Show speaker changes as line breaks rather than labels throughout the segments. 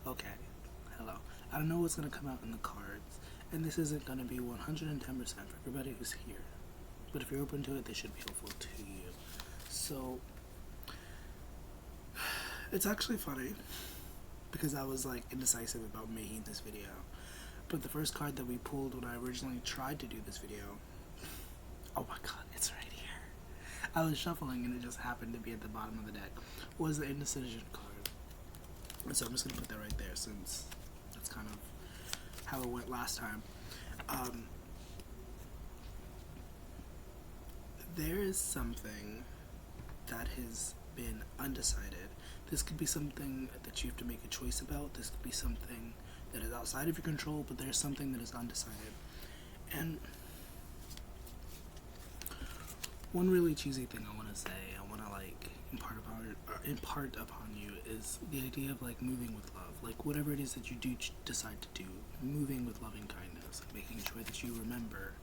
Okay, hello. I don't know what's gonna come out in the cards, and this isn't gonna be 110% for everybody who's here. But if you're open to it, they should be helpful to you. So, it's actually funny because I was like indecisive about making this video. But the first card that we pulled when I originally tried to do this video, oh my god, it's right here. I was shuffling and it just happened to be at the bottom of the deck, was the indecision card. And so I'm just gonna put that right there since that's kind of how it went last time. There is something that has been undecided. This could be something that you have to make a choice about. This could be something that is outside of your control, but there's something that is undecided. And one really cheesy thing I want to say, I want to like impart upon you is the idea of like moving with love. Like whatever it is that you do decide to do, moving with loving kindness, making sure that you remember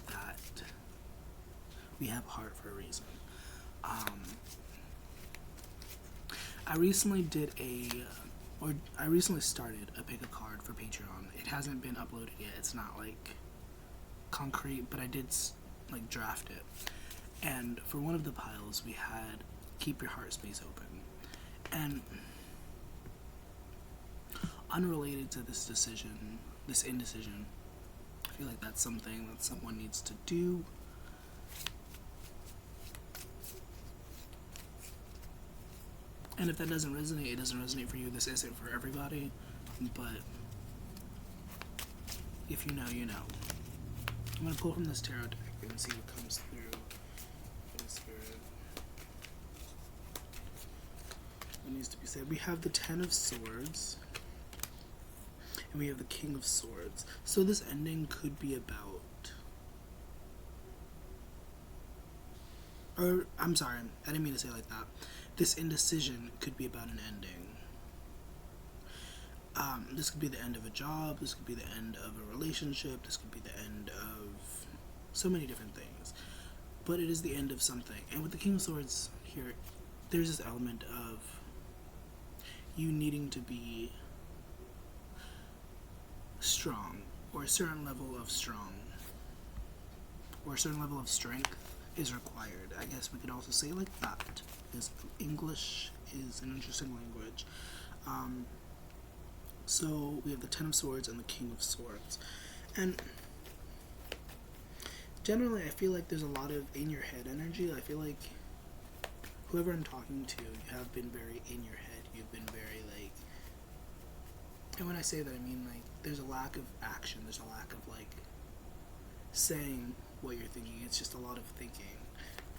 that we have a heart for a reason. I recently started a pick a card for Patreon. It hasn't been uploaded yet. It's not like concrete, but I did like draft it. And for one of the piles, we had keep your heart space open. And unrelated to this indecision, I feel like that's something that someone needs to do. And if that doesn't resonate, it doesn't resonate for you. This isn't for everybody, but if you know, you know. I'm going to pull from this tarot deck and see what comes through in spirit. What needs to be said? We have the Ten of Swords, and we have the King of Swords. So this ending could be about... Or, I'm sorry, I didn't mean to say it like that. This indecision could be about an ending. This could be the end of a job, this could be the end of a relationship, this could be the end of so many different things. But it is the end of something. And with the King of Swords here, there's this element of you needing to be strong, or a certain level of strong, or a certain level of strength is required. I guess we could also say like that, because English is an interesting language. So we have the Ten of Swords and the King of Swords. And generally I feel like there's a lot of in your head energy. I feel like whoever I'm talking to, you have been very in your head. You've been very like, and when I say that I mean like there's a lack of action, there's a lack of like saying what you're thinking. It's just a lot of thinking,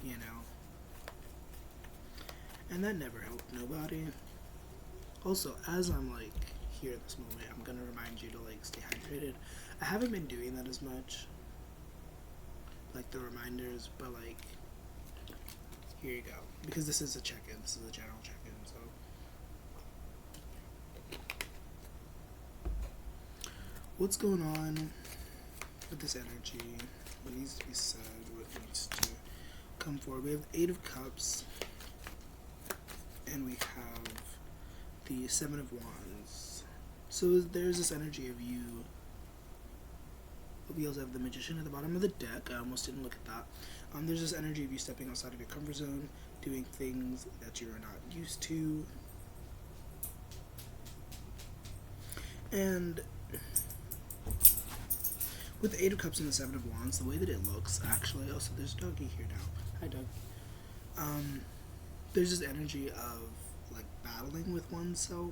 you know, and that never helped nobody. Also, as I'm like here at this moment, I'm gonna remind you to like stay hydrated. I haven't been doing that as much, like the reminders, but like here you go, because this is a check-in, this is a general check-in. So what's going on with this energy? What needs to be said? What needs to come forward? We have the Eight of Cups, and we have the Seven of Wands. So there's this energy of you. We also have the Magician at the bottom of the deck. I almost didn't look at that. There's this energy of you stepping outside of your comfort zone, doing things that you're not used to. And with the Eight of Cups and the Seven of Wands, the way that it looks, actually, also there's Dougie here now. Hi, Doug. There's this energy of like battling with oneself,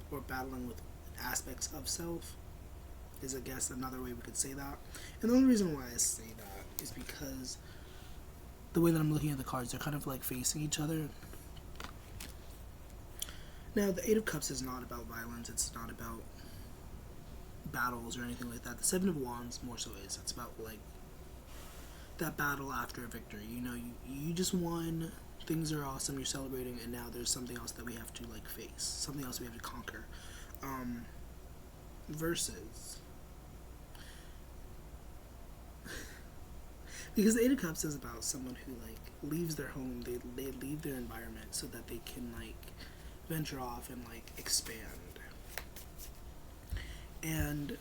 or battling with aspects of self, is I guess another way we could say that. And the only reason why I say that is because the way that I'm looking at the cards, they're kind of like facing each other. Now, the Eight of Cups is not about violence, it's not about battles or anything like that. The Seven of Wands more so is. It's about like that battle after a victory. You know, you just won, things are awesome, you're celebrating, and now there's something else that we have to like face, something else we have to conquer. Versus because the Eight of Cups is about someone who like leaves their home, they leave their environment so that they can like venture off and like expand. And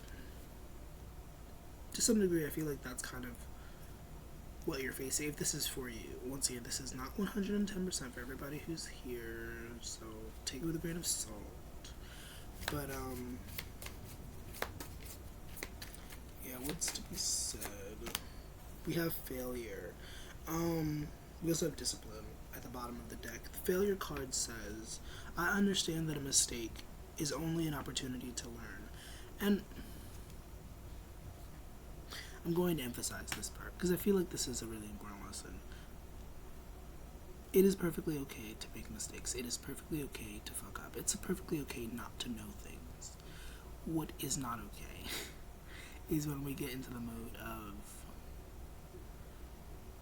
to some degree, I feel like that's kind of what you're facing if this is for you. Once again, this is not 110% for everybody who's here, so take it with a grain of salt. But, yeah, what's to be said? We have failure. We also have discipline at the bottom of the deck. The failure card says, I understand that a mistake is only an opportunity to learn. And I'm going to emphasize this part because I feel like this is a really important lesson. It is perfectly okay to make mistakes. It is perfectly okay to fuck up. It's perfectly okay not to know things. What is not okay is when we get into the mode of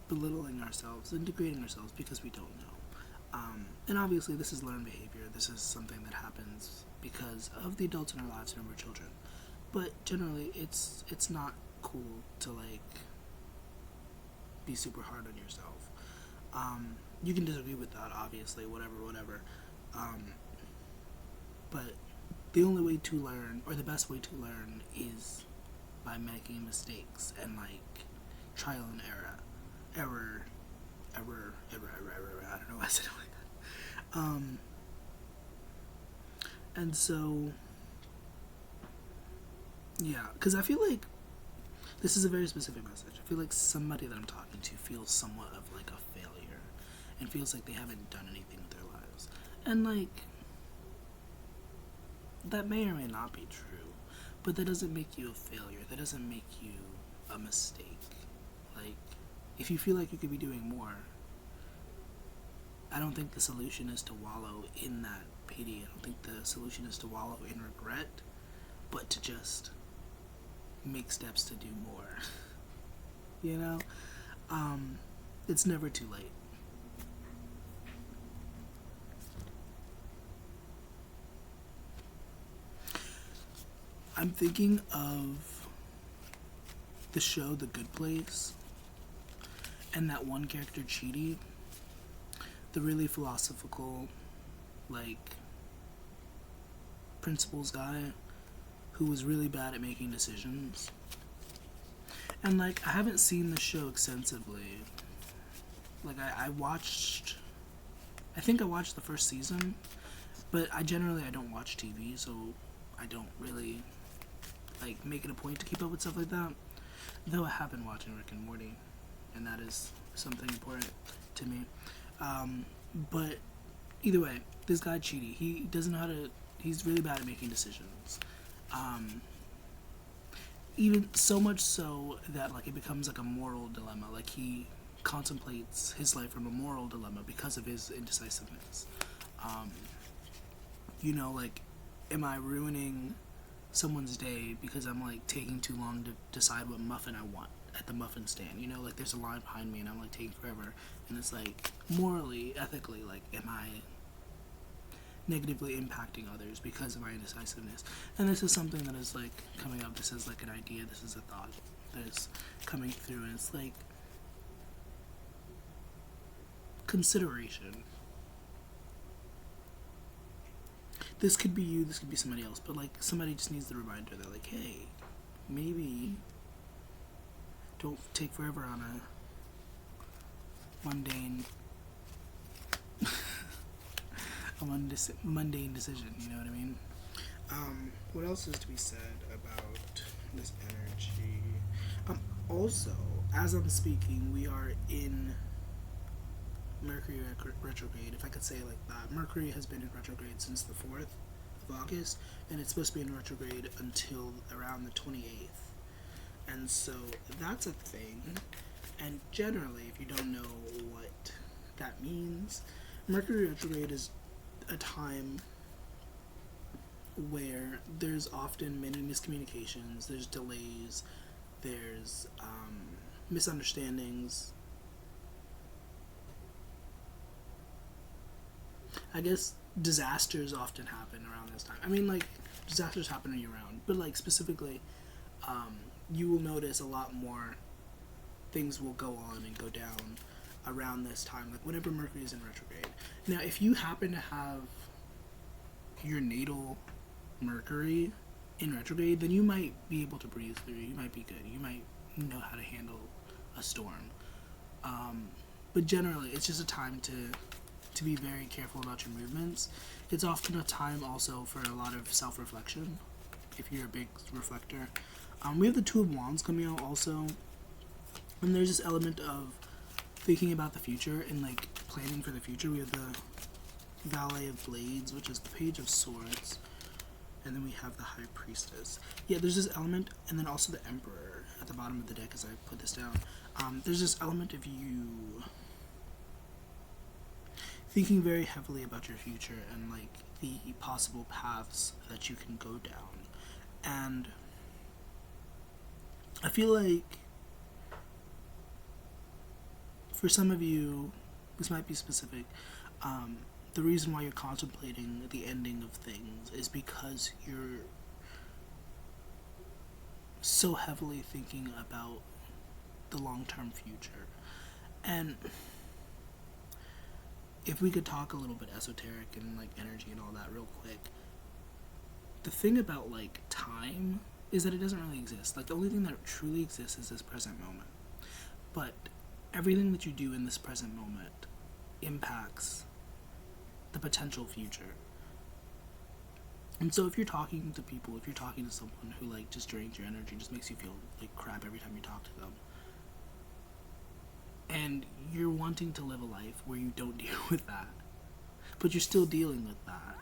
belittling ourselves and degrading ourselves because we don't know. And obviously this is learned behavior. This is something that happens because of the adults in our lives and we're children. But generally it's not cool to like be super hard on yourself. You can disagree with that, obviously, whatever. But the only way to learn, or the best way to learn, is by making mistakes and like trial and error. I don't know why I said it like that. And so, yeah, because I feel like this is a very specific message. I feel like somebody that I'm talking to feels somewhat of like a failure and feels like they haven't done anything with their lives. And like, that may or may not be true, but that doesn't make you a failure. That doesn't make you a mistake. Like, if you feel like you could be doing more, I don't think the solution is to wallow in that pity. I don't think the solution is to wallow in regret, but to just make steps to do more. You know? It's never too late. I'm thinking of the show The Good Place and that one character, Chidi, the really philosophical, like, principles guy who was really bad at making decisions. And like, I haven't seen the show extensively. Like, I think I watched the first season, but I don't watch TV, so I don't really like make it a point to keep up with stuff like that. Though I have been watching Rick and Morty, and that is something important to me. But either way, this guy Chidi, he doesn't know how to. He's really bad at making decisions. Even so much so that like it becomes like a moral dilemma. Like he contemplates his life from a moral dilemma because of his indecisiveness. You know, like, am I ruining someone's day because I'm like taking too long to decide what muffin I want at the muffin stand? You know, like there's a line behind me and I'm like taking forever, and it's like morally, ethically, like, am I negatively impacting others because of my indecisiveness? And this is something that is like coming up. This is like an idea, this is a thought that is coming through, and it's like consideration. This could be you, this could be somebody else, but like somebody just needs the reminder that like, hey, maybe don't take forever on a mundane mundane decision, you know what I mean? What else is to be said about this energy? Also, as I'm speaking, we are in Mercury retrograde, if I could say it like that. Mercury has been in retrograde since the 4th of August, and it's supposed to be in retrograde until around the 28th. And so that's a thing. And generally, if you don't know what that means, Mercury retrograde is a time where there's often many miscommunications, there's delays, there's misunderstandings. I guess disasters often happen around this time. I mean, like, disasters happen year round, but like specifically, you will notice a lot more things will go on and go down around this time, like whenever Mercury is in retrograde. Now, if you happen to have your natal Mercury in retrograde, then you might be able to breathe through. You might be good. You might know how to handle a storm. But generally, it's just a time to be very careful about your movements. It's often a time also for a lot of self-reflection, if you're a big reflector. We have the Two of Wands coming out also, and there's this element of thinking about the future and like planning for the future. We have the Valet of Blades, which is the Page of Swords, and then we have the High Priestess. Yeah, there's this element, and then also the Emperor at the bottom of the deck as I put this down. There's this element of you thinking very heavily about your future and like the possible paths that you can go down. And I feel like for some of you, this might be specific, the reason why you're contemplating the ending of things is because you're so heavily thinking about the long-term future. And if we could talk a little bit esoteric and like energy and all that real quick, the thing about like time is that it doesn't really exist. Like the only thing that truly exists is this present moment. But everything that you do in this present moment impacts the potential future. And so if you're talking to people, if you're talking to someone who like just drains your energy, just makes you feel like crap every time you talk to them, and you're wanting to live a life where you don't deal with that, but you're still dealing with that,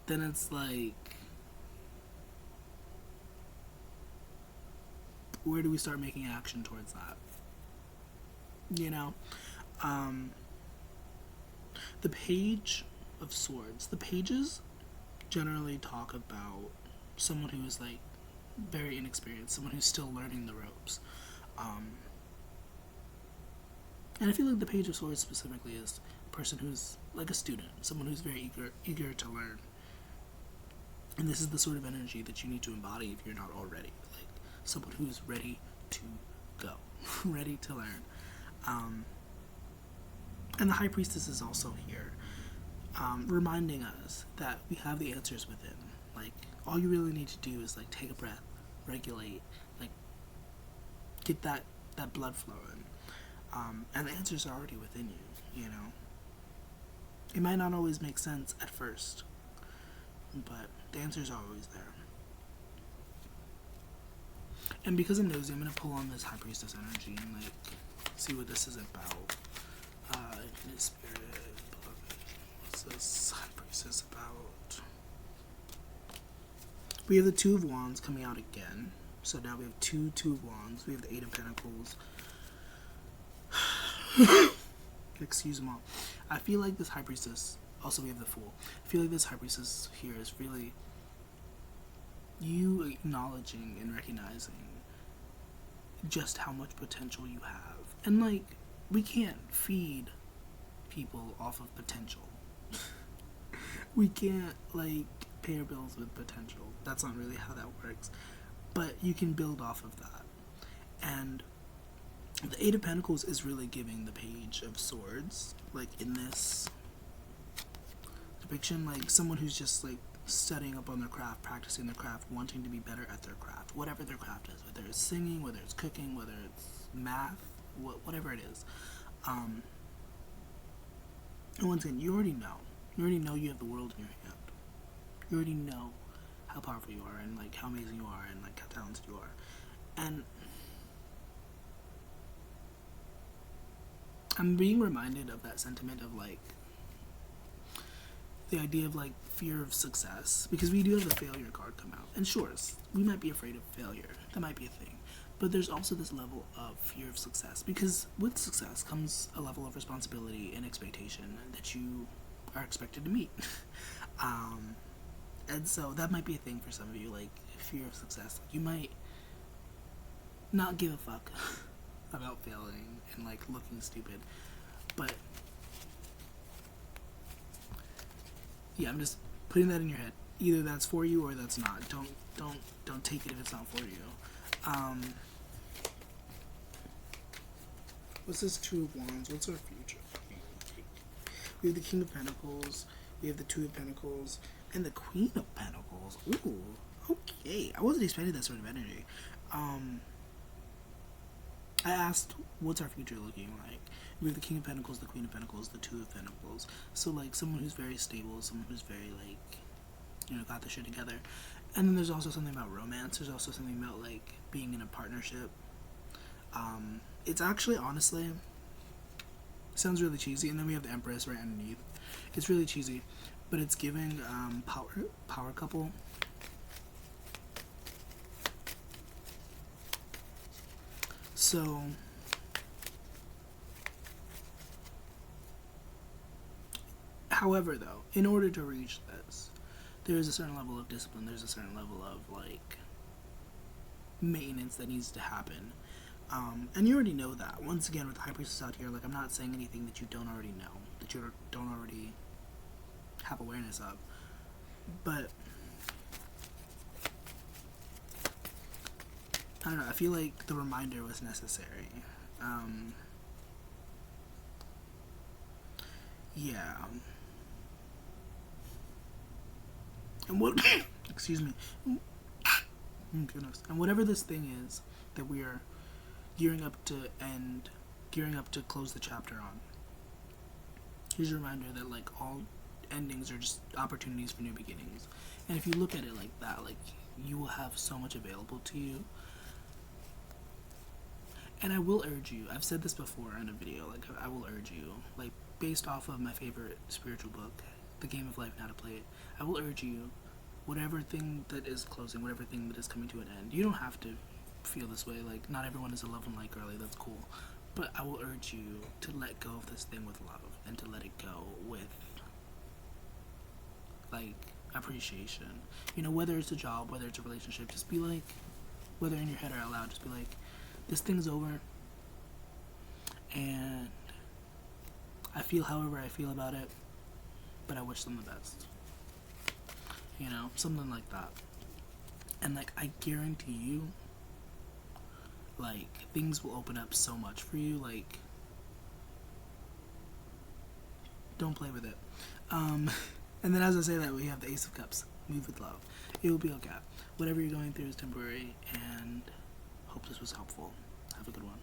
then it's like, where do we start making action towards that? You know? The Page of Swords. The pages generally talk about someone who is like very inexperienced, someone who's still learning the ropes. And I feel like the Page of Swords specifically is a person who's like a student, someone who's very eager to learn. And this is the sort of energy that you need to embody if you're not already. Like someone who's ready to go, ready to learn. And the High Priestess is also here, reminding us that we have the answers within. Like, all you really need to do is, like, take a breath, regulate, like, get that blood flowing. And the answers are already within you, you know? It might not always make sense at first, but the answers are always there. And because I'm nosy, I'm going to pull on this High Priestess energy and, like, see what this is about. Infinite Spirit, Beloved. What's this High Priestess about? We have the Two of Wands coming out again. So now we have Two of Wands. We have the Eight of Pentacles. Excuse me. I feel like this High Priestess, also we have the Fool. I feel like this High Priestess here is really you acknowledging and recognizing just how much potential you have. And like, we can't feed people off of potential. We can't like pay our bills with potential. That's not really how that works. But you can build off of that. And the Eight of Pentacles is really giving the Page of Swords, like in this depiction, like someone who's just like studying up on their craft, practicing their craft, wanting to be better at their craft, whatever their craft is, whether it's singing, whether it's cooking, whether it's math, whatever it is. And once again, you already know. You already know you have the world in your hand. You already know how powerful you are and like how amazing you are and like how talented you are. And I'm being reminded of that sentiment of like the idea of like fear of success, because we do have the failure card come out. And sure, we might be afraid of failure. That might be a thing. But there's also this level of fear of success, because with success comes a level of responsibility and expectation that you are expected to meet. And so that might be a thing for some of you, like fear of success. You might not give a fuck about failing and like looking stupid, but yeah, I'm just putting that in your head. Either that's for you or that's not. Don't take it if it's not for you. What's this Two of Wands? What's our future? We have the King of Pentacles, we have the Two of Pentacles, And the Queen of Pentacles. Ooh, okay. I wasn't expecting that sort of energy. I asked, what's our future looking like? We have the King of Pentacles, the Queen of Pentacles, the Two of Pentacles. So, like, someone who's very stable, someone who's very, like, you know, got the shit together. And then there's also something about romance. There's also something about, like, being in a partnership. It's actually, honestly, sounds really cheesy. And then we have the Empress right underneath. It's really cheesy, but it's giving power couple. So, however, though, in order to reach this, there's a certain level of discipline, there's a certain level of, like, maintenance that needs to happen. And you already know that. Once again, with the High Priestess out here, like, I'm not saying anything that you don't already know, that you don't already have awareness of. But, I don't know, I feel like the reminder was necessary. Yeah. And what, excuse me, goodness. And whatever this thing is that we are gearing up to close the chapter on, here's a reminder that, like, all endings are just opportunities for new beginnings. And if you look at it like that, like, you will have so much available to you. And I will urge you, I've said this before in a video, like, I will urge you, like, based off of my favorite spiritual book, The Game of Life and How to Play It, I will urge you, whatever thing that is closing, whatever thing that is coming to an end, you don't have to feel this way. Like, not everyone is a love and light girly, that's cool. But I will urge you to let go of this thing with love, and to let it go with, like, appreciation. You know, whether it's a job, whether it's a relationship, just be like, whether in your head or out loud, just be like, this thing's over, and I feel however I feel about it, but I wish them the best. You know, something like that. And, like, I guarantee you, like, things will open up so much for you. Like, don't play with it. And then as I say that, we have the Ace of Cups. Move with love. It will be okay. Whatever you're going through is temporary, and hope this was helpful. Have a good one.